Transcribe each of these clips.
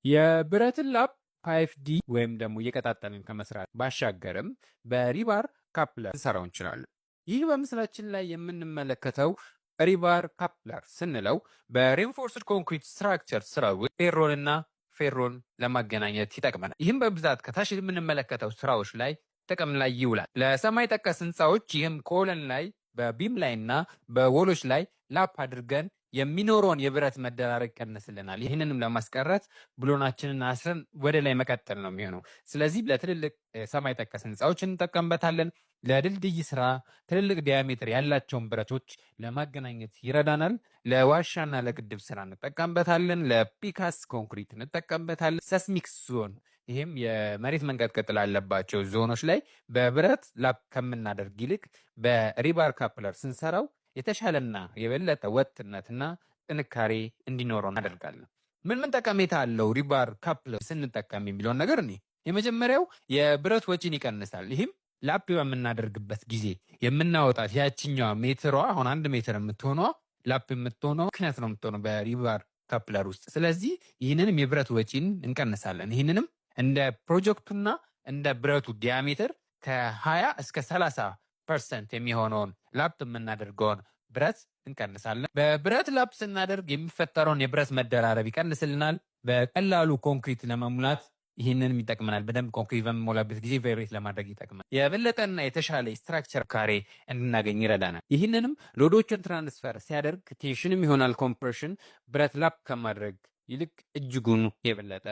የብረትን ላብ 5D ወይም ደግሞ እየቀጣጠልን ከመስራት ባሻገርም በሪባር ካፕለር ልንሰራው እንችላለን። ይህ በምስላችን ላይ የምንመለከተው ሪባር ካፕለር ስንለው በሬንፎርስድ ኮንክሪት ስትራክቸር ስራ ውስጥ ፌሮንና ፌሮን ለማገናኘት ይጠቅመናል። ይህም በብዛት ከታች የምንመለከተው ስራዎች ላይ ጥቅም ላይ ይውላል። ለሰማይ ጠቀስ ህንፃዎች ይህም ኮለን ላይ በቢም ላይ እና በወሎች ላይ ላፕ አድርገን የሚኖረውን የብረት መደራረግ ይቀንስልናል። ይህንንም ለማስቀረት ብሎናችንን አስረን ወደ ላይ መቀጠል ነው የሚሆነው። ስለዚህ ለትልልቅ ሰማይ ጠቀስ ህንፃዎች እንጠቀምበታለን። ለድልድይ ስራ ትልልቅ ዲያሜትር ያላቸውን ብረቶች ለማገናኘት ይረዳናል። ለዋሻና ለግድብ ስራ እንጠቀምበታለን። ለፒካስ ኮንክሪት እንጠቀምበታለን። ሰስሚክ ዞን ይህም የመሬት መንቀጥቀጥ ላለባቸው ዞኖች ላይ በብረት ላፕ ከምናደርግ ይልቅ በሪባር ካፕለር ስንሰራው የተሻለና የበለጠ ወጥነትና ጥንካሬ እንዲኖረው እናደርጋለን። ምን ጠቀሜታ አለው ሪባር ካፕለር ስንጠቀም የሚለውን ነገር እኔ የመጀመሪያው የብረት ወጪን ይቀንሳል። ይህም ላፕ በምናደርግበት ጊዜ የምናወጣት ያችኛዋ ሜትሯ አሁን 1 ሜትር የምትሆነው ላፕ የምትሆነው ምክንያት ነው የምትሆነው በሪባር ካፕለር ውስጥ። ስለዚህ ይህንንም የብረት ወጪን እንቀንሳለን። ይህንንም እንደ ፕሮጀክቱና እንደ ብረቱ ዲያሜትር ከ20 እስከ 30% የሚሆነውን ላፕ የምናደርገውን ብረት እንቀንሳለን። በብረት ላፕ ስናደርግ የሚፈጠረውን የብረት መደራረብ ይቀንስልናል። በቀላሉ ኮንክሪት ለመሙላት ይህንንም ይጠቅመናል። በደንብ ኮንክሪት በምንሞላበት ጊዜ ቬሬት ለማድረግ ይጠቅመናል። የበለጠና የተሻለ ስትራክቸር ካሬ እንድናገኝ ይረዳናል። ይህንንም ሎዶችን ትራንስፈር ሲያደርግ ቴንሽንም ይሆናል ኮምፕሬሽን ብረት ላፕ ከማድረግ ይልቅ እጅጉን የበለጠ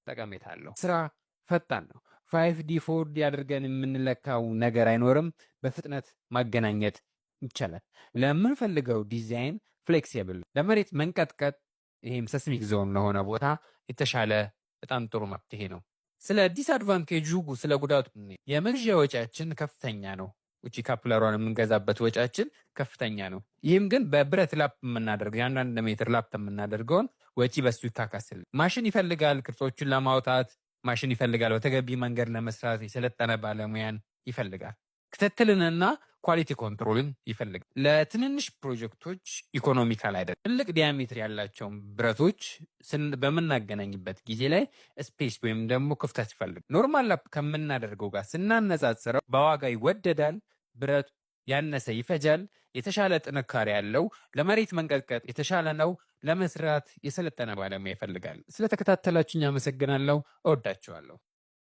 ጠቀሜታ አለው። ስራ ፈጣን ነው። 5D 4D አድርገን የምንለካው ነገር አይኖርም። በፍጥነት ማገናኘት ይቻላል። ለምንፈልገው ዲዛይን ፍሌክሲብል፣ ለመሬት መንቀጥቀጥ ይሄም ሰስሚክ ዞን ለሆነ ቦታ የተሻለ በጣም ጥሩ መፍትሄ ነው። ስለ ዲስአድቫንቴጁ ስለ ጉዳቱ የመግዣ ወጪያችን ከፍተኛ ነው። ውጪ ካፕለሯን የምንገዛበት ወጪያችን ከፍተኛ ነው። ይህም ግን በብረት ላፕ የምናደርገው የ1 ሜትር ላፕ የምናደርገውን ወጪ በሱ ይታካስል። ማሽን ይፈልጋል፣ ቅርጾችን ለማውጣት ማሽን ይፈልጋል። በተገቢ መንገድ ለመስራት የሰለጠነ ባለሙያን ይፈልጋል። ክትትልንና ኳሊቲ ኮንትሮልን ይፈልጋል። ለትንንሽ ፕሮጀክቶች ኢኮኖሚካል አይደለም። ትልቅ ዲያሜትር ያላቸውን ብረቶች በምናገናኝበት ጊዜ ላይ ስፔስ ወይም ደግሞ ክፍተት ይፈልጋል። ኖርማል ላፕ ከምናደርገው ጋር ስናነጻጽረው በዋጋ ይወደዳል። ብረቱ ያነሰ ይፈጃል። የተሻለ ጥንካሬ ያለው ለመሬት መንቀጥቀጥ የተሻለ ነው። ለመስራት የሰለጠነ ባለሙያ ይፈልጋል። ስለተከታተላችሁኝ አመሰግናለሁ። እወዳችኋለሁ።